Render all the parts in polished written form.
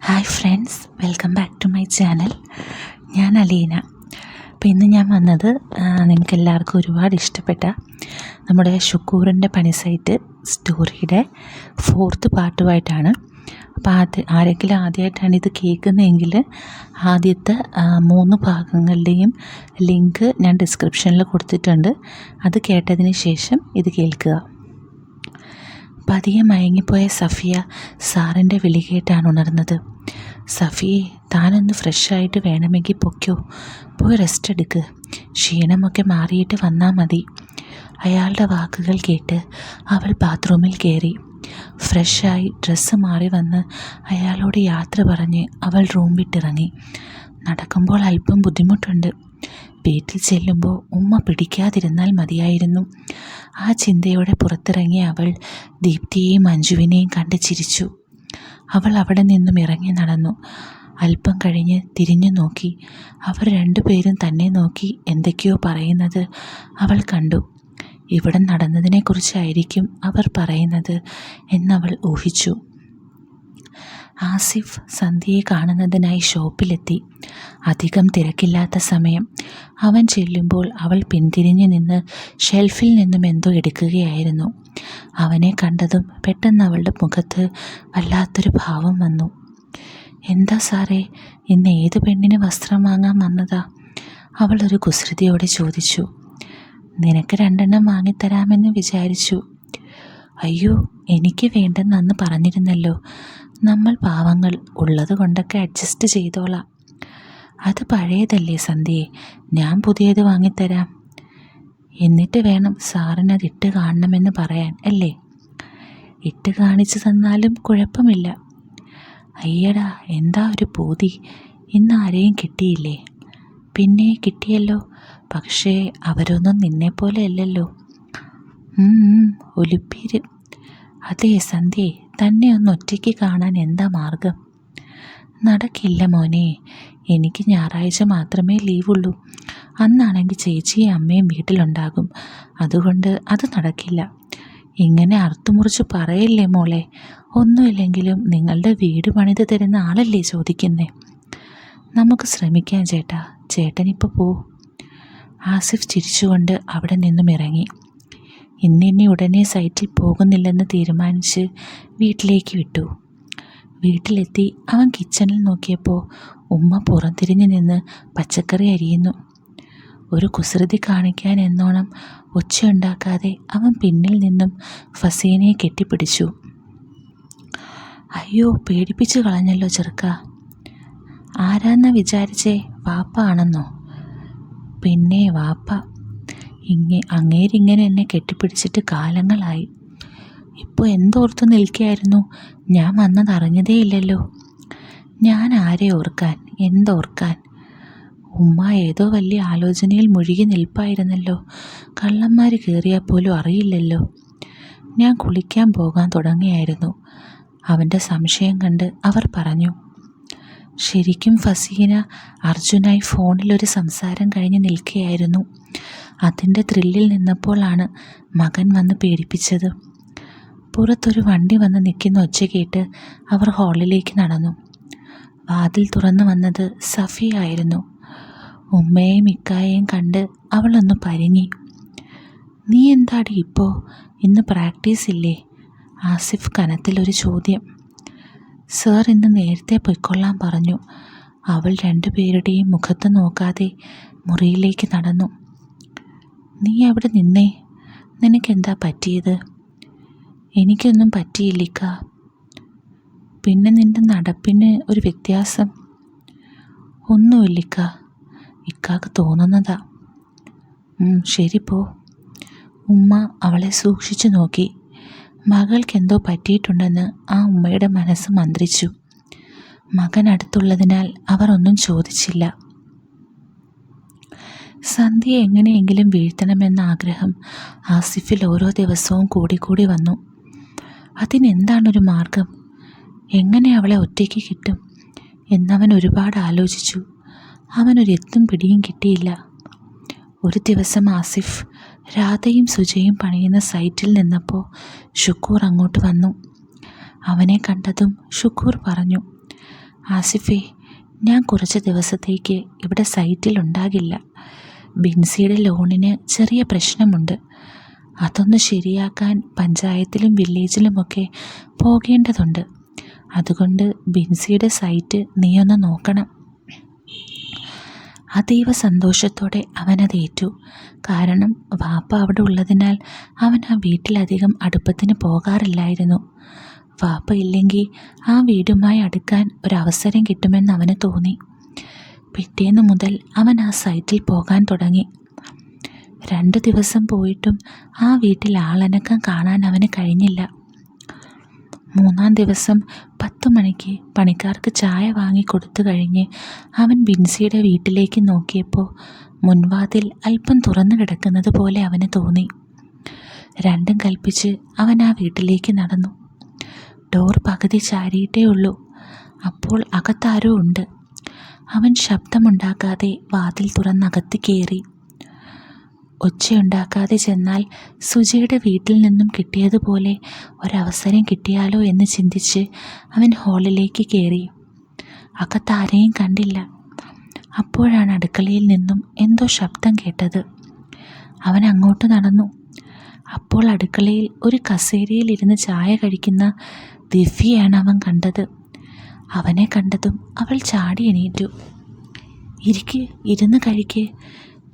Hi friends, welcome back to my channel. ഞാൻ അലീന. അപ്പോൾ ഇന്ന് ഞാൻ വന്നത് നിങ്ങൾക്ക് എല്ലാവർക്കും ഒരുപാട് ഇഷ്ടപ്പെട്ട നമ്മുടെ ഷുക്കൂറിൻ്റെ പണി സൈറ്റ് സ്റ്റോറിയുടെ 4th പാർട്ടുമായിട്ടാണ്. അപ്പോൾ ആരെങ്കിലും ആദ്യമായിട്ടാണ് ഇത് കേൾക്കുന്നതെങ്കിൽ ആദ്യത്തെ 3 ഭാഗങ്ങളുടെയും ലിങ്ക് ഞാൻ ഡിസ്ക്രിപ്ഷനിൽ കൊടുത്തിട്ടുണ്ട്. അത് കേട്ടതിന് ശേഷം ഇത് കേൾക്കുക. പതിയെ മയങ്ങിപ്പോയ സഫിയ സാറിൻ്റെ വിളി കേട്ടാണ് ഉണർന്നത്. സഫിയെ, താനൊന്ന് ഫ്രഷായിട്ട് വേണമെങ്കിൽ പൊയ്ക്കോ, പോയി റെസ്റ്റ് എടുക്ക്, ക്ഷീണമൊക്കെ മാറിയിട്ട് വന്നാൽ മതി. അയാളുടെ വാക്കുകൾ കേട്ട് അവൾ ബാത്റൂമിൽ കയറി. ഫ്രഷായി ഡ്രസ്സ് മാറി വന്ന് അയാളോട് യാത്ര പറഞ്ഞ് അവൾ റൂം വിട്ടിറങ്ങി. നടക്കുമ്പോൾ അല്പം ബുദ്ധിമുട്ടുണ്ട്. വീട്ടിൽ ചെല്ലുമ്പോൾ ഉമ്മ പിടിക്കാതിരുന്നാൽ മതിയായിരുന്നു. ആ ചിന്തയോടെ പുറത്തിറങ്ങിയ അവൾ ദീപ്തിയെയും മഞ്ജുവിനെയും കണ്ട് ചിരിച്ചു. അവൾ അവിടെ നിന്നും ഇറങ്ങി നടന്നു. അല്പം കഴിഞ്ഞ് തിരിഞ്ഞു നോക്കി. അവർ രണ്ടുപേരും തന്നെ നോക്കി എന്തൊക്കെയോ പറയുന്നത് അവൾ കണ്ടു. ഇവിടെ നടന്നതിനെക്കുറിച്ചായിരിക്കും അവർ പറയുന്നത് എന്നവൾ ഊഹിച്ചു. ആസിഫ് സന്ധ്യയെ കാണുന്നതിനായി ഷോപ്പിലെത്തി. അധികം തിരക്കില്ലാത്ത സമയം. അവൻ ചെല്ലുമ്പോൾ അവൾ പിന്തിരിഞ്ഞു നിന്ന് ഷെൽഫിൽ നിന്നും എന്തോ എടുക്കുകയായിരുന്നു. അവനെ കണ്ടതും പെട്ടെന്ന് അവളുടെ മുഖത്ത് വല്ലാത്തൊരു ഭാവം വന്നു. എന്താ സാറേ, ഇന്ന് ഏത് പെണ്ണിന് വസ്ത്രം വാങ്ങാൻ വന്നതാ? അവൾ ഒരു കുസൃതിയോടെ ചോദിച്ചു. നിനക്ക് 2 വാങ്ങിത്തരാമെന്ന് വിചാരിച്ചു. അയ്യോ, എനിക്ക് വേണ്ടെന്ന് അന്ന് പറഞ്ഞിരുന്നല്ലോ. നമ്മൾ പാവങ്ങൾ, ഉള്ളത് കൊണ്ടൊക്കെ അഡ്ജസ്റ്റ് ചെയ്തോളാം. അത് പഴയതല്ലേ സന്ധ്യയെ, ഞാൻ പുതിയത് വാങ്ങിത്തരാം. എന്നിട്ട് വേണം സാറിനത് ഇട്ട് കാണണമെന്ന് പറയാൻ അല്ലേ? ഇട്ട് കാണിച്ചു തന്നാലും കുഴപ്പമില്ല. അയ്യടാ, എന്താ ഒരു പൂതി, ഇന്ന് ആരെയും കിട്ടിയില്ലേ? പിന്നെ കിട്ടിയല്ലോ, പക്ഷേ അവരൊന്നും നിന്നെപ്പോലെ അല്ലല്ലോ. ഒലിപ്പീര്. അതെ സന്ധ്യയെ, തന്നെ ഒന്ന് ഒറ്റയ്ക്ക് കാണാൻ എന്താ മാർഗം? നടക്കില്ല മോനെ, എനിക്ക് ഞായറാഴ്ച മാത്രമേ ലീവുള്ളൂ. അന്നാണെങ്കിൽ ചേച്ചിയും അമ്മയും വീട്ടിലുണ്ടാകും. അതുകൊണ്ട് അത് നടക്കില്ല. ഇങ്ങനെ അറുത്തുമുറിച്ച് പറയല്ലേ മോളെ. ഒന്നുമില്ലെങ്കിലും നിങ്ങളുടെ വീട് പണിത് തരുന്ന ആളല്ലേ ചോദിക്കുന്നേ. നമുക്ക് ശ്രമിക്കാം ചേട്ടാ, ചേട്ടനിപ്പോൾ പോ. ആസിഫ് ചിരിച്ചുകൊണ്ട് അവിടെ നിന്നും ഇറങ്ങി. ഇന്നിനി ഉടനെ സൈറ്റിൽ പോകുന്നില്ലെന്ന് തീരുമാനിച്ച് വീട്ടിലേക്ക് വിട്ടു. വീട്ടിലെത്തി അവൻ കിച്ചണിൽ നോക്കിയപ്പോൾ ഉമ്മ പുറംതിരിഞ്ഞു നിന്ന് പച്ചക്കറി അരിയുന്നു. ഒരു കുസൃതി കാണിക്കാൻ എന്നോണം ഒച്ചയുണ്ടാക്കാതെ അവൻ പിന്നിൽ നിന്നും ഫസീനയെ കെട്ടിപ്പിടിച്ചു. അയ്യോ, പേടിപ്പിച്ചു കളഞ്ഞല്ലോ ചെറുക്ക. ആരാന്നാ വിചാരിച്ചേ? വാപ്പ ആണെന്നോ? പിന്നെ വാപ്പ. അങ്ങേരിങ്ങനെ എന്നെ കെട്ടിപ്പിടിച്ചിട്ട് കാലങ്ങളായി. ഇപ്പോൾ എന്തോർത്തു നിൽക്കുകയായിരുന്നു? ഞാൻ വന്നത് അറിഞ്ഞതേയില്ലല്ലോ. ഞാൻ ആരെ ഓർക്കാൻ, എന്തോർക്കാൻ? ഉമ്മ ഏതോ വലിയ ആലോചനയിൽ മുഴുകി നിൽപ്പായിരുന്നല്ലോ. കള്ളന്മാർ കയറിയാൽ പോലും അറിയില്ലല്ലോ. ഞാൻ കുളിക്കാൻ പോകാൻ തുടങ്ങിയായിരുന്നു. അവൻ്റെ സംശയം കണ്ട് അവർ പറഞ്ഞു. ശരിക്കും ഫസീന അർജുനായി ഫോണിലൊരു സംസാരം കഴിഞ്ഞ് നിൽക്കുകയായിരുന്നു. അതിൻ്റെ ത്രില്ലിൽ നിന്നപ്പോഴാണ് മകൻ വന്ന് പേടിപ്പിച്ചത്. പുറത്തൊരു വണ്ടി വന്ന് നിൽക്കുന്ന ഒച്ച കേട്ട് അവർ ഹാളിലേക്ക് നടന്നു. വാതിൽ തുറന്നു വന്നത് സഫിയ ആയിരുന്നു. ഉമ്മയെയും ഇക്കായെയും കണ്ട് അവളൊന്ന് പരിങ്ങി. നീ എന്താടി ഇപ്പോൾ, ഇന്ന് പ്രാക്ടീസ് ഇല്ലേ? ആസിഫ് കനത്തിലൊരു ചോദ്യം. സർ ഇന്ന് നേരത്തെ പൊയ്ക്കൊള്ളാൻ പറഞ്ഞു. അവൾ രണ്ടുപേരുടെയും മുഖത്ത് നോക്കാതെ മുറിയിലേക്ക് നടന്നു. നീ അവിടെ നിന്നേ, നിനക്കെന്താ പറ്റിയത്? എനിക്കൊന്നും പറ്റിയില്ലിക്ക. പിന്നെ നിൻ്റെ നടപ്പിന് ഒരു വ്യത്യാസം? ഒന്നുമില്ലിക്ക, ഇക്കാക്ക് തോന്നുന്നതാ. ശരി പോ. ഉമ്മ അവളെ സൂക്ഷിച്ചു നോക്കി. മകൾക്കെന്തോ പറ്റിയിട്ടുണ്ടെന്ന് ആ ഉമ്മയുടെ മനസ്സ് മന്ത്രിച്ചു. മകൻ അടുത്തുള്ളതിനാൽ അവർ ഒന്നും ചോദിച്ചില്ല. സന്ധ്യയെ എങ്ങനെയെങ്കിലും വീഴ്ത്തണമെന്ന ആഗ്രഹം ആസിഫിൽ ഓരോ ദിവസവും കൂടിക്കൂടി വന്നു. അതിനെന്താണൊരു മാർഗം? എങ്ങനെ അവളെ ഒറ്റയ്ക്ക് കിട്ടും എന്നവൻ ഒരുപാട് ആലോചിച്ചു. അവനൊരെത്തും പിടിയും കിട്ടിയില്ല. ഒരു ദിവസം ആസിഫ് രാധയും സുജയും പണിയുന്ന സൈറ്റിൽ നിന്നപ്പോൾ ഷുക്കൂർ അങ്ങോട്ട് വന്നു. അവനെ കണ്ടതും ഷുക്കൂർ പറഞ്ഞു, ആസിഫേ, ഞാൻ കുറച്ച് ദിവസത്തേക്ക് ഇവിടെ സൈറ്റിലുണ്ടാകില്ല. ബിൻസിയുടെ ലോണിന് ചെറിയ പ്രശ്നമുണ്ട്. അതൊന്ന് ശരിയാക്കാൻ പഞ്ചായത്തിലും വില്ലേജിലുമൊക്കെ പോകേണ്ടതുണ്ട്. അതുകൊണ്ട് ബിൻസിയുടെ സൈറ്റ് നീയൊന്ന് നോക്കണം. അതീവ സന്തോഷത്തോടെ അവനതേറ്റു. കാരണം വാപ്പ അവിടെ ഉള്ളതിനാൽ അവൻ ആ വീട്ടിലധികം അടുപ്പത്തിന് പോകാറില്ലായിരുന്നു. വാപ്പ ഇല്ലെങ്കിൽ ആ വീടുമായി അടുക്കാൻ ഒരവസരം കിട്ടുമെന്ന് അവന് തോന്നി. പിറ്റേന്ന് മുതൽ അവൻ ആ സൈറ്റിൽ പോകാൻ തുടങ്ങി. 2 ദിവസം പോയിട്ടും ആ വീട്ടിൽ ആളനക്കം കാണാൻ അവന് കഴിഞ്ഞില്ല. 3-ാം ദിവസം 10 മണിക്ക് പണിക്കാർക്ക് ചായ വാങ്ങി കൊടുത്തു കഴിഞ്ഞ് അവൻ ബിൻസിയുടെ വീട്ടിലേക്ക് നോക്കിയപ്പോൾ മുൻവാതിൽ അല്പം തുറന്നു കിടക്കുന്നത് പോലെ അവന് തോന്നി. രണ്ടും കൽപ്പിച്ച് അവൻ ആ വീട്ടിലേക്ക് നടന്നു. ഡോർ പകുതി ചാരിയിട്ടേ ഉള്ളൂ. അപ്പോൾ അകത്താരോ ഉണ്ട്. അവൻ ശബ്ദമുണ്ടാക്കാതെ വാതിൽ തുറന്നകത്ത് കയറി. ഒച്ചയുണ്ടാക്കാതെ ചെന്നാൽ സുജയുടെ വീട്ടിൽ നിന്നും കിട്ടിയതുപോലെ ഒരവസരം കിട്ടിയാലോ എന്ന് ചിന്തിച്ച് അവൻ ഹാളിലേക്ക് കയറി. അകത്താരെയും കണ്ടില്ല. അപ്പോഴാണ് അടുക്കളയിൽ നിന്നും എന്തോ ശബ്ദം കേട്ടത്. അവൻ അങ്ങോട്ട് നടന്നു. അപ്പോൾ അടുക്കളയിൽ ഒരു കസേരയിൽ ഇരുന്ന് ചായ കഴിക്കുന്ന ദിവ്യയാണ് അവൻ കണ്ടത്. അവനെ കണ്ടതും അവൾ ചാടി എണീറ്റു. ഇരിക്ക്, ഇരുന്ന് കഴിക്ക്.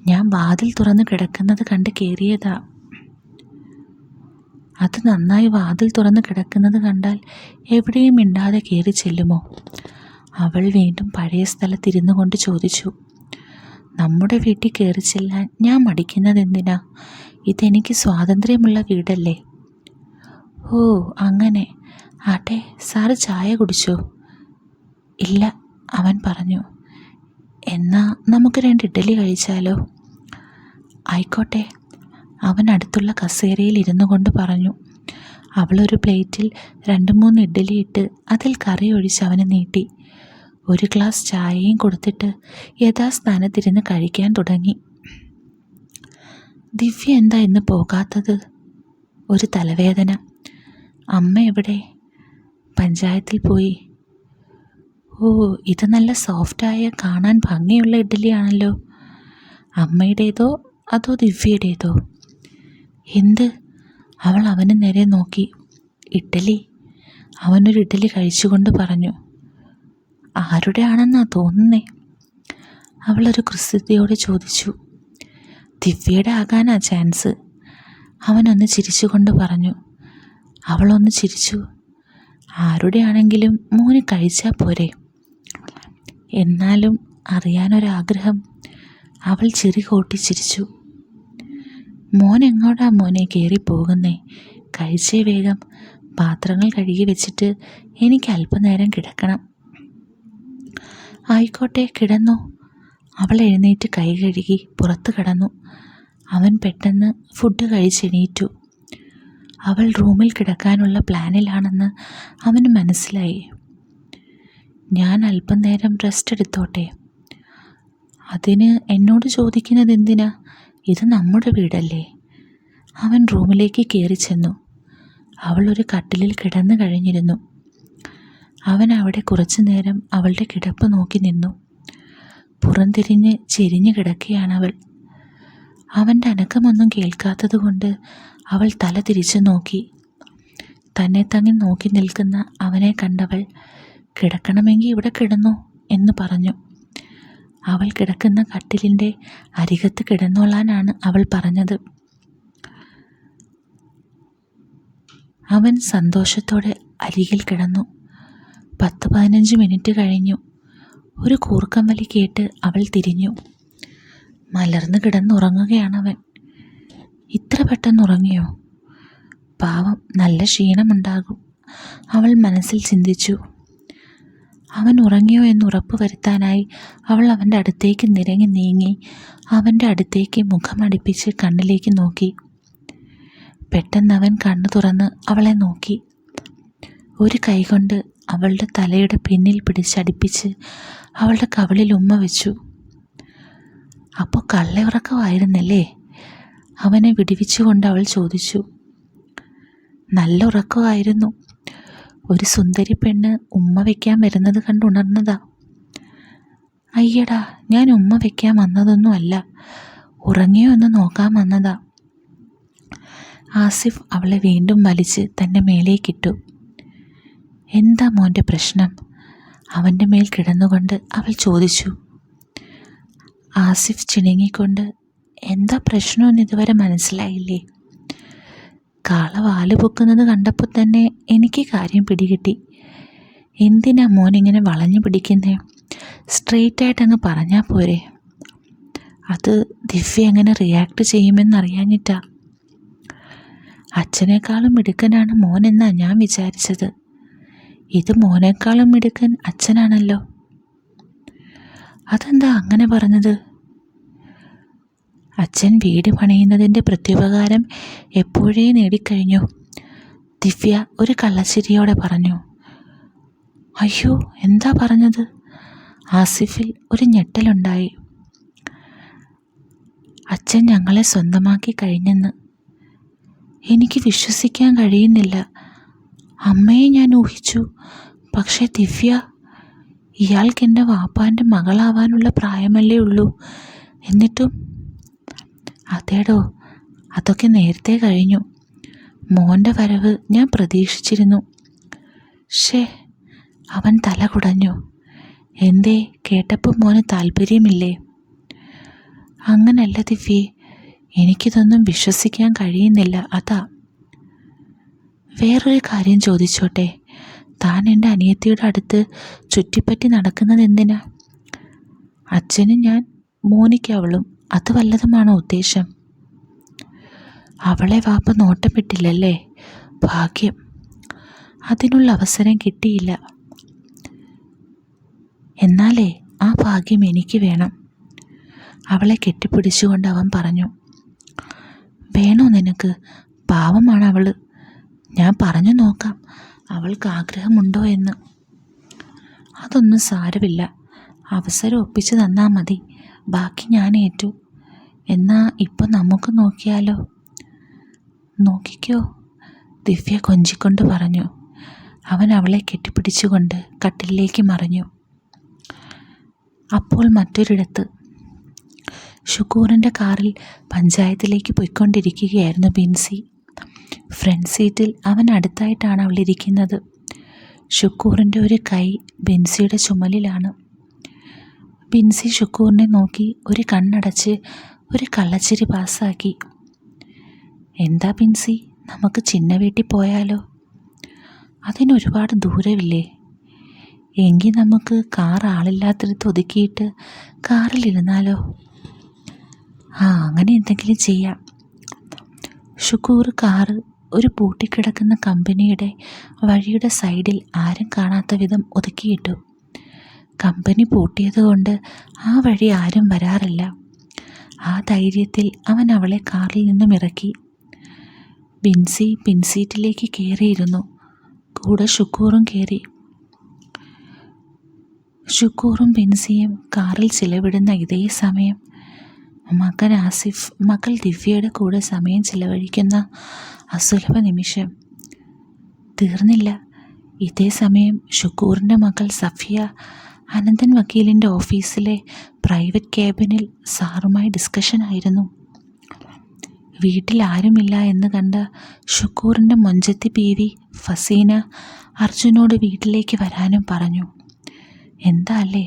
ഞാൻ വാതിൽ തുറന്ന് കിടക്കുന്നത് കണ്ട് കയറിയതാ. അത് നന്നായി. വാതിൽ തുറന്ന് കിടക്കുന്നത് കണ്ടാൽ എവിടെയും മിണ്ടാതെ കയറി ചെല്ലുമോ? അവൾ വീണ്ടും പഴയ സ്ഥലത്തിരുന്നു കൊണ്ട് ചോദിച്ചു. നമ്മുടെ വീട്ടിൽ കയറി ചെല്ലാൻ ഞാൻ മടിക്കുന്നത് എന്തിനാ? ഇതെനിക്ക് സ്വാതന്ത്ര്യമുള്ള വീടല്ലേ. ഓ അങ്ങനെ. ആട്ടെ, സാറ് ചായ കുടിച്ചോ? ഇല്ല, അവൻ പറഞ്ഞു. എന്നാ നമുക്ക് 2 ഇഡ്ഡലി കഴിച്ചാലോ? ആയിക്കോട്ടെ, അവൻ അടുത്തുള്ള കസേരയിൽ ഇരുന്നു കൊണ്ട് പറഞ്ഞു. അവളൊരു പ്ലേറ്റിൽ 2-3 ഇഡ്ഡലി ഇട്ട് അതിൽ കറി ഒഴിച്ച് അവന് നീട്ടി. ഒരു ഗ്ലാസ് ചായയും കൊടുത്തിട്ട് യഥാസ്ഥാനത്തിരുന്ന് കഴിക്കാൻ തുടങ്ങി. ദിവ്യ എന്താ ഇന്ന് പോകാത്തത്? ഒരു തലവേദന. അമ്മ എവിടെ? പഞ്ചായത്തിൽ പോയി. ഓ, ഇത് നല്ല സോഫ്റ്റായ കാണാൻ ഭംഗിയുള്ള ഇഡ്ഡലിയാണല്ലോ. അമ്മയുടേതോ അതോ ദിവ്യയുടേതോ? എന്ത്? അവൾ അവന് നേരെ നോക്കി. ഇഡ്ഡലി. അവനൊരു ഇഡ്ഡലി കഴിച്ചുകൊണ്ട് പറഞ്ഞു. ആരുടെ ആണെന്നാ തോന്നുന്നേ? അവളൊരു കുസൃതിയോടെ ചോദിച്ചു. ദിവ്യയുടെ ആകാനാ ചാൻസ്. അവനൊന്ന് ചിരിച്ചുകൊണ്ട് പറഞ്ഞു. അവളൊന്ന് ചിരിച്ചു. ആരുടെ ആണെങ്കിലും മോന് കഴിച്ചാൽ പോരെ? എന്നാലും അറിയാനൊരാഗ്രഹം. അവൾ ചിരി കൂട്ടി ചിരിച്ചു. മോൻ എങ്ങോട്ടാ മോനെ കയറി പോകുന്നേ? കഴിച്ചേ വേഗം. പാത്രങ്ങൾ കഴുകി വെച്ചിട്ട് എനിക്ക് അല്പനേരം കിടക്കണം. ആയിക്കോട്ടെ, കിടന്നോ. അവൾ എഴുന്നേറ്റ് കൈ കഴുകി പുറത്ത് കിടന്നു. അവൻ പെട്ടെന്ന് ഫുഡ് കഴിച്ചെണീറ്റു. അവൾ റൂമിൽ കിടക്കാനുള്ള പ്ലാനിലാണെന്ന് അവന് മനസ്സിലായി. ഞാൻ അല്പം നേരം റെസ്റ്റ് എടുത്തോട്ടെ? അതിന് എന്നോട് ചോദിക്കുന്നത് എന്തിനാ? ഇത് നമ്മുടെ വീടല്ലേ. അവൻ റൂമിലേക്ക് കയറി ചെന്നു. അവൾ ഒരു കട്ടിലിൽ കിടന്നു കഴിഞ്ഞിരുന്നു. അവൻ അവിടെ കുറച്ചു നേരം അവളുടെ കിടപ്പ് നോക്കി നിന്നു. പുറംതിരിഞ്ഞ് ചെരിഞ്ഞു കിടക്കുകയാണവൾ. അവൻ്റെ അനക്കമൊന്നും കേൾക്കാത്തത് കൊണ്ട് അവൾ തല തിരിച്ചു നോക്കി. തന്നെ തങ്ങി നോക്കി നിൽക്കുന്ന അവനെ കണ്ടവൾ, കിടക്കണമെങ്കിൽ ഇവിടെ കിടന്നോ എന്ന് പറഞ്ഞു. അവൾ കിടക്കുന്ന കട്ടിലിൻ്റെ അരികത്ത് കിടന്നോളാനാണ് അവൾ പറഞ്ഞത്. അവൻ സന്തോഷത്തോടെ അരികിൽ കിടന്നു. 10-15 മിനിറ്റ് കഴിഞ്ഞു. ഒരു കൂർക്കം വലി കേട്ട് അവൾ തിരിഞ്ഞു. മലർന്നു കിടന്നുറങ്ങുകയാണവൻ. ഇത്ര പെട്ടെന്ന് ഉറങ്ങിയോ? പാവം, നല്ല ക്ഷീണമുണ്ടാകും, അവൾ മനസ്സിൽ ചിന്തിച്ചു. അവൻ ഉറങ്ങിയോ എന്ന് ഉറപ്പ് വരുത്താനായി അവൾ അവൻ്റെ അടുത്തേക്ക് നിരങ്ങി നീങ്ങി അവൻ്റെ അടുത്തേക്ക് മുഖമടിപ്പിച്ച് കണ്ണിലേക്ക് നോക്കി. പെട്ടെന്ന് അവൻ കണ്ണു തുറന്ന് അവളെ നോക്കി. ഒരു കൈകൊണ്ട് അവളുടെ തലയുടെ പിന്നിൽ പിടിച്ചടിപ്പിച്ച് അവളുടെ കവിളിൽ ഉമ്മ വെച്ചു. അപ്പോൾ കള്ളയുറക്കമായിരുന്നല്ലേ? അവനെ വിടിവിച്ചുകൊണ്ട് അവൾ ചോദിച്ചു. നല്ല ഉറക്കമായിരുന്നു. ഒരു സുന്ദരി പെണ്ണ് ഉമ്മ വയ്ക്കാൻ വരുന്നത് കണ്ടുണർന്നതാ. അയ്യടാ, ഞാൻ ഉമ്മ വയ്ക്കാൻ വന്നതൊന്നുമല്ല, ഉറങ്ങിയോ എന്ന് നോക്കാൻ വന്നതാ. ആസിഫ് അവളെ വീണ്ടും വലിച്ച് തൻ്റെ മേലേക്കിട്ടു. എന്താ മോൻ്റെ പ്രശ്നം? അവൻ്റെ മേൽ കിടന്നുകൊണ്ട് അവൾ ചോദിച്ചു. ആസിഫ് ചിണുങ്ങിക്കൊണ്ട്, എന്താ പ്രശ്നമെന്ന് ഇതുവരെ മനസ്സിലായില്ലേ? കാള വാല് പൊക്കുന്നത് കണ്ടപ്പോൾ തന്നെ എനിക്ക് കാര്യം പിടികിട്ടി. എന്തിനാ മോനിങ്ങനെ വളഞ്ഞു പിടിക്കുന്നേ? സ്ട്രെയിറ്റായിട്ട് അങ്ങ് പറഞ്ഞാൽ പോരെ. അത് ദിവ്യ എങ്ങനെ റിയാക്ട് ചെയ്യുമെന്നറിയാഞ്ഞിട്ടാ. അച്ഛനേക്കാളും മിടുക്കനാണ് മോനെന്നാ ഞാൻ വിചാരിച്ചത്. ഇത് മോനേക്കാളും മിടുക്കൻ അച്ഛനാണല്ലോ. അതെന്താ അങ്ങനെ പറഞ്ഞത്? അച്ഛൻ വീട് പണിയുന്നതിൻ്റെ പ്രത്യുപകാരം എപ്പോഴേ നേടിക്കഴിഞ്ഞു, ദിവ്യ ഒരു കള്ളച്ചിരിയോടെ പറഞ്ഞു. അയ്യോ, എന്താ പറഞ്ഞത്? ആസിഫിൽ ഒരു ഞെട്ടലുണ്ടായി. അച്ഛൻ ഞങ്ങളെ സ്വന്തമാക്കി കഴിഞ്ഞെന്ന്. എനിക്ക് വിശ്വസിക്കാൻ കഴിയുന്നില്ല. അമ്മയെ ഞാൻ ഊഹിച്ചു, പക്ഷേ ദിവ്യ, ഇയാൾക്ക് എൻ്റെ വാപ്പാൻ്റെ മകളാവാനുള്ള പ്രായമല്ലേ ഉള്ളൂ, എന്നിട്ടും. അതേടോ, അതൊക്കെ നേരത്തെ കഴിഞ്ഞു. മോൻ്റെ വരവ് ഞാൻ പ്രതീക്ഷിച്ചിരുന്നു. അവൻ തല കുടഞ്ഞു. എന്തേ, കേട്ടപ്പോൾ മോന് താല്പര്യമില്ലേ? അങ്ങനല്ല ദിവ്യേ, എനിക്കിതൊന്നും വിശ്വസിക്കാൻ കഴിയുന്നില്ല, അതാ. വേറൊരു കാര്യം ചോദിച്ചോട്ടെ, താൻ എൻ്റെ അനിയത്തിയുടെ അടുത്ത് ചുറ്റിപ്പറ്റി നടക്കുന്നത് എന്തിനാ? അച്ഛനും ഞാൻ, മോനിക്കവളും, അത് വല്ലതുമാണോ ഉദ്ദേശം? അവളെ വാപ്പ നോട്ടമിട്ടില്ലല്ലേ? ഭാഗ്യം. അതിനുള്ള അവസരം കിട്ടിയില്ല. എന്നാലേ ആ ഭാഗ്യം എനിക്ക് വേണം. അവളെ കെട്ടിപ്പിടിച്ചുകൊണ്ട് അവൻ പറഞ്ഞു. വേണോ നിനക്ക്? പാവമാണ് അവൾ. ഞാൻ പറഞ്ഞു നോക്കാം അവൾക്ക് ആഗ്രഹമുണ്ടോ എന്ന്. അതൊന്നും സാരമില്ല, അവസരം ഒപ്പിച്ചു തന്നാൽ മതി, ബാക്കി ഞാൻ ഏറ്റു. എന്നാ ഇപ്പം നമുക്ക് നോക്കിയാലോ? നോക്കിക്കോ, ദിവ്യ കൊഞ്ചിക്കൊണ്ട് പറഞ്ഞു. അവൻ അവളെ കെട്ടിപ്പിടിച്ചുകൊണ്ട് കട്ടിലിലേക്ക് മറിഞ്ഞു. അപ്പോൾ മറ്റൊരിടത്ത് ഷുക്കൂറിൻ്റെ കാറിൽ പഞ്ചായത്തിലേക്ക് പോയിക്കൊണ്ടിരിക്കുകയായിരുന്നു ബിൻസി. ഫ്രണ്ട് സീറ്റിൽ അവൻ അടുത്തായിട്ടാണ് അവളിരിക്കുന്നത്. ഷുക്കൂറിൻ്റെ ഒരു കൈ ബിൻസിയുടെ ചുമലിലാണ്. ബിൻസി ഷുക്കൂറിനെ നോക്കി ഒരു കണ്ണടച്ച് ഒരു കള്ളച്ചിരി പാസ്സാക്കി. എന്താ ബിൻസി, നമുക്ക് ചിന്ന വീട്ടിൽ പോയാലോ? അതിനൊരുപാട് ദൂരമില്ലേ? എങ്കിൽ നമുക്ക് കാർ ആളില്ലാത്തിടത്ത് ഒതുക്കിയിട്ട് കാറിലിരുന്നാലോ? അങ്ങനെ എന്തെങ്കിലും ചെയ്യാം. ഷുക്കൂർ കാറ് ഒരു പൂട്ടിക്കിടക്കുന്ന കമ്പനിയുടെ വഴിയുടെ സൈഡിൽ ആരും കാണാത്ത വിധം ഒതുക്കിയിട്ടു. കമ്പനി പൂട്ടിയതുകൊണ്ട് ആ വഴി ആരും വരാറില്ല. ആ ധൈര്യത്തിൽ അവൻ അവളെ കാറിൽ നിന്നും ഇറക്കി. ബിൻസി പിൻസീറ്റിലേക്ക് കയറിയിരുന്നു. കൂടെ ഷുക്കൂറും കയറി. ഷുക്കൂറും ബിൻസിയും കാറിൽ ചിലവിടുന്ന ഇതേ സമയം മകൻ ആസിഫ് മകൾ ദിവ്യയുടെ കൂടെ സമയം ചിലവഴിക്കുന്ന അസുലഭ നിമിഷം തീർന്നില്ല. ഇതേ സമയം ഷുക്കൂറിൻ്റെ മകൾ സഫിയ അനന്തൻ വക്കീലിൻ്റെ ഓഫീസിലെ പ്രൈവറ്റ് ക്യാബിനിൽ സാറുമായി ഡിസ്കഷനായിരുന്നു. വീട്ടിൽ ആരുമില്ല എന്ന് കണ്ട ഷുക്കൂറിൻ്റെ മൊഞ്ചത്തി ബീവി ഫസീന അർജുനോട് വീട്ടിലേക്ക് വരാനും പറഞ്ഞു. എന്താ അല്ലേ,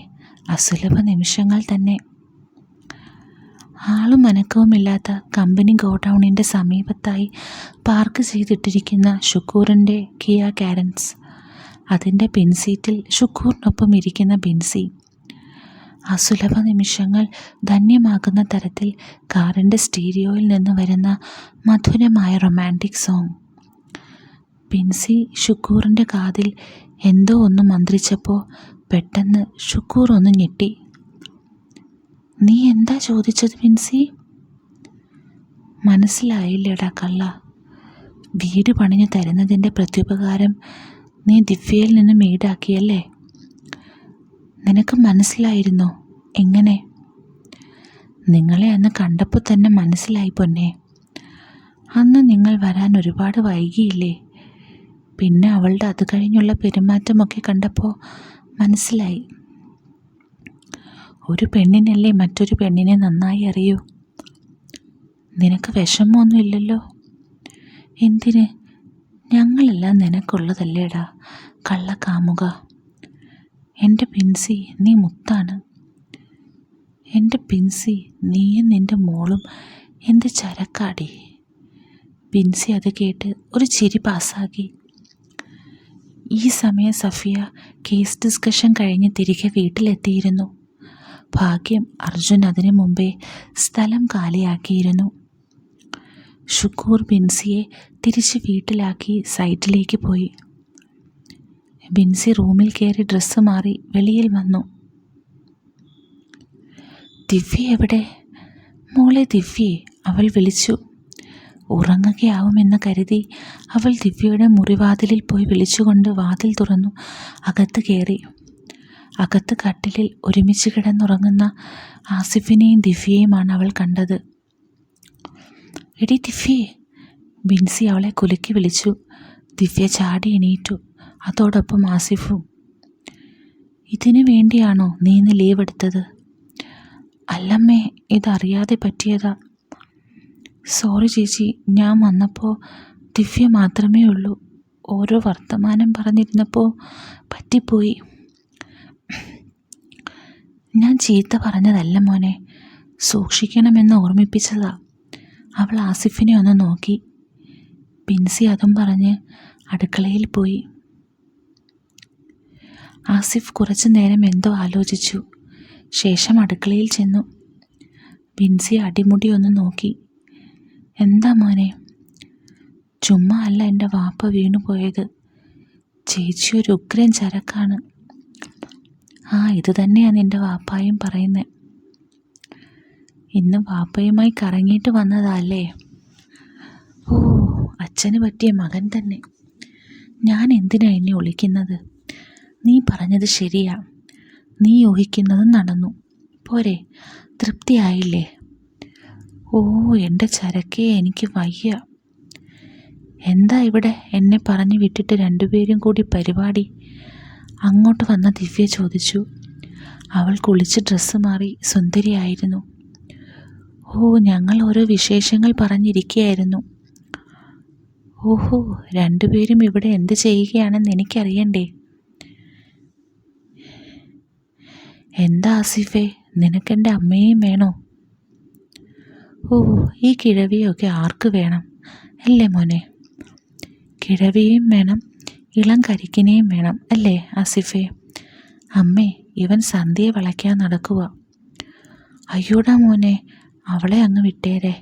അസുലഭ നിമിഷങ്ങൾ തന്നെ. ആളും അനക്കവുമില്ലാത്ത കമ്പനി ഗോഡൗണിൻ്റെ സമീപത്തായി പാർക്ക് ചെയ്തിട്ടിരിക്കുന്ന ഷുക്കൂറിൻ്റെ കിയ കാരൻസ്. അതിൻ്റെ പിൻസീറ്റിൽ ഷുക്കൂറിനൊപ്പം ഇരിക്കുന്ന ബിൻസി. അസുലഭ നിമിഷങ്ങൾ ധന്യമാകുന്ന തരത്തിൽ കാറിൻ്റെ സ്റ്റീരിയോയിൽ നിന്ന് വരുന്ന മധുരമായ റൊമാൻറ്റിക് സോങ്. ബിൻസി ഷുക്കൂറിൻ്റെ കാതിൽ എന്തോ ഒന്ന് മന്ത്രിച്ചപ്പോൾ പെട്ടെന്ന് ഷുക്കൂർ ഒന്ന് ഞെട്ടി. നീ എന്താ ചോദിച്ചത് ബിൻസി? മനസ്സിലായില്ലേടാ കള്ള. വീട് പണിഞ്ഞു തരുന്നതിൻ്റെ പ്രത്യുപകാരം നീ ദിവ്യയിൽ നിന്നും ഈടാക്കിയല്ലേ? നിനക്ക് മനസ്സിലായിരുന്നോ? എങ്ങനെ? നിങ്ങളെ അന്ന് കണ്ടപ്പോൾ തന്നെ മനസ്സിലായി പൊന്നെ. അന്ന് നിങ്ങൾ വരാൻ ഒരുപാട് വൈകിയില്ലേ? പിന്നെ അവളുടെ അത് കഴിഞ്ഞുള്ള പെരുമാറ്റമൊക്കെ കണ്ടപ്പോൾ മനസ്സിലായി, ഒരു പെണ്ണിനല്ലേ മറ്റൊരു പെണ്ണിനെ നന്നായി അറിയൂ. നിനക്ക് വിഷമമൊന്നുമില്ലല്ലോ? എന്തിന്? ഞങ്ങളെല്ലാം നിനക്കുള്ളതല്ലേടാ കള്ളക്കാമുക. എൻ്റെ പിൻസി, നീ മുത്താണ്. എൻ്റെ പിൻസി, നീയും നിൻ്റെ മോളും എന്ത് ചരക്കാടി. പിൻസി അത് കേട്ട് ഒരു ചിരി പാസ്സാക്കി. ഈ സമയം സഫിയ കേസ് ഡിസ്കഷൻ കഴിഞ്ഞ് തിരികെ വീട്ടിലെത്തിയിരുന്നു. ഭാഗ്യം അർജുൻ അതിനു മുമ്പേ സ്ഥലം കാലിയാക്കിയിരുന്നു. ഷുക്കൂർ ബിൻസിയെ തിരിച്ച് വീട്ടിലാക്കി സൈറ്റിലേക്ക് പോയി. ബിൻസി റൂമിൽ കയറി ഡ്രസ്സ് മാറി വെളിയിൽ വന്നു. ദിവ്യ എവിടെ? മോളെ ദിവ്യേ, അവൾ വിളിച്ചു. ഉറങ്ങുകയാവുമെന്ന് കരുതി അവൾ ദിവ്യയുടെ മുറിവാതിലിൽ പോയി വിളിച്ചുകൊണ്ട് വാതിൽ തുറന്നു അകത്ത് കയറി. അകത്ത് കട്ടിലിൽ ഒരുമിച്ച് കിടന്നുറങ്ങുന്ന ആസിഫിനെയും ദിവ്യയുമാണ് അവൾ കണ്ടത്. എടി ദിവ്യേ, ബിൻസി അവളെ കുലുക്കി വിളിച്ചു. ദിവ്യ ചാടി എണീറ്റു, അതോടൊപ്പം ആസിഫും. ഇതിനു വേണ്ടിയാണോ നീ ഇന്ന് ലീവ് എടുത്തത്? അല്ലമ്മേ, ഇതറിയാതെ പറ്റിയതാ. സോറി ചേച്ചി, ഞാൻ വന്നപ്പോൾ ദിവ്യ മാത്രമേ ഉള്ളൂ. ഓരോ വർത്തമാനം പറഞ്ഞിരുന്നപ്പോൾ പറ്റിപ്പോയി. ഞാൻ ചീത്ത പറഞ്ഞതല്ല മോനെ, സൂക്ഷിക്കണമെന്ന് ഓർമ്മിപ്പിച്ചതാ. അവൾ ആസിഫിനെ ഒന്ന് നോക്കി. ബിൻസി അതും പറഞ്ഞ് അടുക്കളയിൽ പോയി. ആസിഫ് കുറച്ചു നേരം എന്തോ ആലോചിച്ചു. ശേഷം അടുക്കളയിൽ ചെന്നു. ബിൻസി അടിമുടി ഒന്ന് നോക്കി. എന്താ മോനെ? ചുമ്മാ അല്ല എൻ്റെ വാപ്പ വീണുപോയത്. ചേച്ചി ഒരു ഉഗ്രൻ ചരക്കാണ്. ആ, ഇത് തന്നെയാണ് എൻ്റെ വാപ്പായും പറയുന്നത്. ഇന്ന് വാപ്പയുമായി കറങ്ങിയിട്ട് വന്നതല്ലേ? ഓ, അച്ഛന് പറ്റിയ മകൻ തന്നെ. ഞാൻ എന്തിനാ എന്നെ ഒളിക്കുന്നത്? നീ പറഞ്ഞത് ശരിയാ. നീ ഊഹിക്കുന്നതും നടന്നു. പോരെ, തൃപ്തിയായില്ലേ? ഓ എൻ്റെ ചരക്കേ, എനിക്ക് വയ്യ. എന്താ ഇവിടെ എന്നെ പറഞ്ഞു വിട്ടിട്ട് രണ്ടുപേരും കൂടി പരിപാടി? അങ്ങോട്ട് വന്ന ദിവ്യ ചോദിച്ചു. അവൾ കുളിച്ച് ഡ്രസ്സ് മാറി സുന്ദരിയായിരുന്നു. ഓ, ഞങ്ങൾ ഓരോ വിശേഷങ്ങൾ പറഞ്ഞിരിക്കുകയായിരുന്നു. ഓഹോ, രണ്ടുപേരും ഇവിടെ എന്ത് ചെയ്യുകയാണെന്ന് എനിക്കറിയണ്ടേ? എന്താ ആസിഫേ, നിനക്കെൻ്റെ അമ്മയും വേണോ? ഓ, ഈ കിഴവിയൊക്കെ ആർക്ക് വേണം അല്ലേ മോനെ? കിഴവിയും വേണം, ഇളം കരിക്കിനെയും വേണം അല്ലേ ആസിഫേ? അമ്മേ, ഇവൻ സന്ധ്യയെ വളയ്ക്കാൻ നടക്കുക. അയ്യോടാ മോനെ, അവളെ അങ്ങ് വിട്ടേരെ.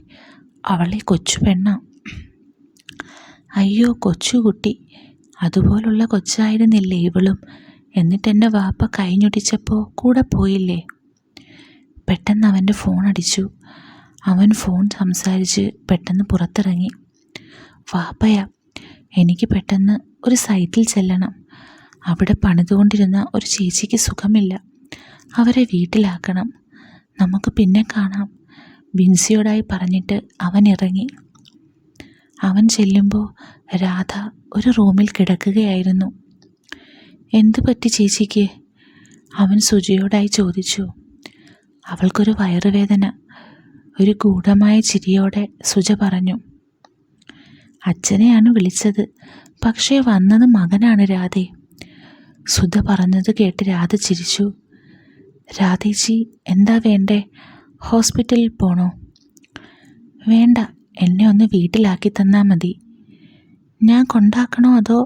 അവളെ കൊച്ചു പെണ്ണാ. അയ്യോ കൊച്ചുകുട്ടി, അതുപോലുള്ള കൊച്ചായിരുന്നില്ലേ ഇവളും? എന്നിട്ടെൻ്റെ വാപ്പ കൈഞ്ഞൊടിച്ചപ്പോൾ കൂടെ പോയില്ലേ? പെട്ടെന്ന് അവൻ്റെ ഫോൺ അടിച്ചു. അവൻ ഫോൺ സംസാരിച്ച് പെട്ടെന്ന് പുറത്തിറങ്ങി. വാപ്പയാ, എനിക്ക് പെട്ടെന്ന് ഒരു സൈറ്റിൽ ചെല്ലണം. അവിടെ പണിതുകൊണ്ടിരുന്ന ഒരു ചേച്ചിക്ക് സുഖമില്ല. അവരെ വീട്ടിലാക്കണം. നമുക്ക് പിന്നെ കാണാം, ബിൻസിയോടായി പറഞ്ഞിട്ട് അവൻ ഇറങ്ങി. അവൻ ചെല്ലുമ്പോൾ രാധ ഒരു റൂമിൽ കിടക്കുകയായിരുന്നു. എന്തു പറ്റി ചേച്ചിക്ക്? അവൻ സുജയോടായി ചോദിച്ചു. അവൾക്കൊരു വയറുവേദന. ഒരു ഗൂഢമായ ചിരിയോടെ സുജ പറഞ്ഞു. അച്ഛനെയാണ് വിളിച്ചത്, പക്ഷേ വന്നത് മകനാണ് രാധേ. സുധ പറഞ്ഞത് കേട്ട് രാധ ചിരിച്ചു. രാധേച്ചി, എന്താ വേണ്ടേ? ഹോസ്പിറ്റലിൽ പോണോ? വേണ്ട, എന്നെ ഒന്ന് വീട്ടിലാക്കി തന്നാൽ മതി. ഞാൻ കൊണ്ടാക്കണോ അതോ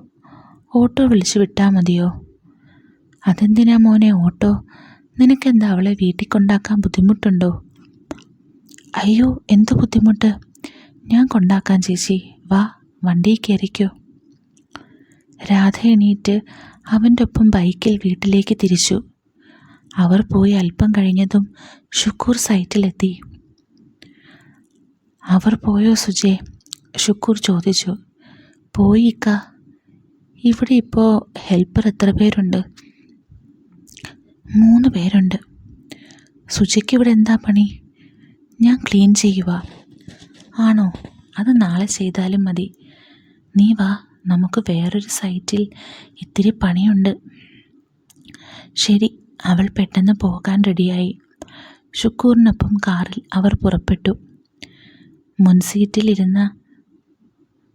ഓട്ടോ വിളിച്ചു വിട്ടാൽ മതിയോ? അതെന്തിനാ മോനെ ഓട്ടോ? നിനക്കെന്താ അവളെ വീട്ടിൽ കൊണ്ടാക്കാൻ ബുദ്ധിമുട്ടുണ്ടോ? അയ്യോ, എന്ത് ബുദ്ധിമുട്ട്? ഞാൻ കൊണ്ടാക്കാം ചേച്ചി, വാ, വണ്ടിയിൽ കയറിക്കോ. രാധ എണീറ്റ് അവൻ്റെ ഒപ്പം ബൈക്കിൽ വീട്ടിലേക്ക് തിരിച്ചു. അവർ പോയി അല്പം കഴിഞ്ഞതും ഷുക്കൂർ സൈറ്റിലെത്തി. അവർ പോയോ സുജേ? ഷുക്കൂർ ചോദിച്ചു. പോയി ഇക്ക. ഇവിടെ ഇപ്പോൾ ഹെൽപ്പർ എത്ര പേരുണ്ട്? 3 പേരുണ്ട്. സുജയ്ക്ക് ഇവിടെ എന്താ പണി? ഞാൻ ക്ലീൻ ചെയ്യുക. ആണോ? അത് നാളെ ചെയ്താലും മതി. നീ വാ, നമുക്ക് വേറൊരു സൈറ്റിൽ ഇത്തിരി പണിയുണ്ട്. ശരി, അവൾ പെട്ടെന്ന് പോകാൻ റെഡിയായി. ഷുക്കൂറിനൊപ്പം കാറിൽ അവർ പുറപ്പെട്ടു. മുൻസീറ്റിലിരുന്ന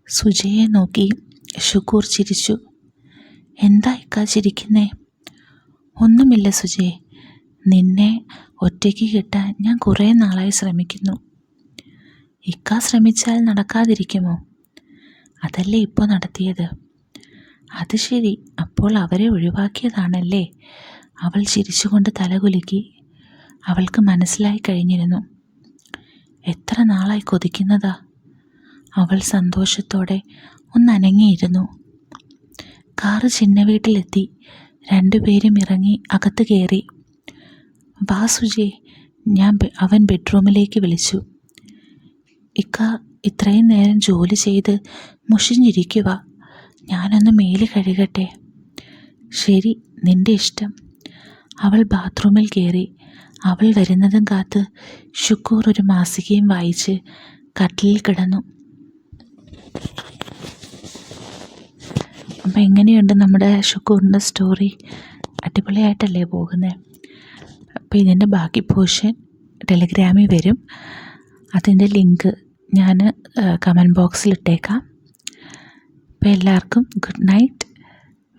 സുജയെ നോക്കി ഷുക്കൂർ ചിരിച്ചു. എന്താ ഇക്കാ ചിരിക്കുന്നേ? ഒന്നുമില്ല സുജേ, നിന്നെ ഒറ്റയ്ക്ക് കിട്ടാൻ ഞാൻ കുറേ നാളായി ശ്രമിക്കുന്നു. ഇക്കാ ശ്രമിച്ചാൽ നടക്കാതിരിക്കുമോ? അതല്ലേ ഇപ്പോൾ നടത്തിയത്. അത് ശരി, അപ്പോൾ അവരെ ഒഴിവാക്കിയതാണല്ലേ? അവൾ ചിരിച്ചുകൊണ്ട് തലകുലുക്കി. അവൾക്ക് മനസ്സിലായി കഴിഞ്ഞിരുന്നു. എത്ര നാളായി കൊതിക്കുന്നതാ. അവൾ സന്തോഷത്തോടെ ഒന്നനങ്ങിയിരുന്നു. കാറ് ചിന്ന വീട്ടിലെത്തി. രണ്ടുപേരും ഇറങ്ങി അകത്ത് കയറി. വാ സുജേ, അവൻ ബെഡ്റൂമിലേക്ക് വിളിച്ചു. ഇക്ക ഇത്രയും നേരം ജോലി ചെയ്ത് മുഷിഞ്ഞിരിക്കുക. ഞാനൊന്ന് മേല് കഴുകട്ടെ. ശരി, നിന്റെ ഇഷ്ടം. അവൾ ബാത്റൂമിൽ കയറി. അവൾ വരുന്നതും കാത്ത് ഷുക്കൂർ ഒരു മാസികയും വായിച്ച് കട്ടിലിൽ കിടന്നു. അപ്പം എങ്ങനെയുണ്ട് നമ്മുടെ ഷുക്കൂറിൻ്റെ സ്റ്റോറി? അടിപൊളിയായിട്ടല്ലേ പോകുന്നത്? അപ്പോൾ ഇതിൻ്റെ ബാക്കി പോർഷൻ ടെലിഗ്രാമിൽ വരും. അതിൻ്റെ ലിങ്ക് ഞാൻ കമൻറ്റ് ബോക്സിൽ ഇട്ടേക്കാം. അപ്പോൾ എല്ലാവർക്കും good night.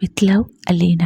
With love, Aleena.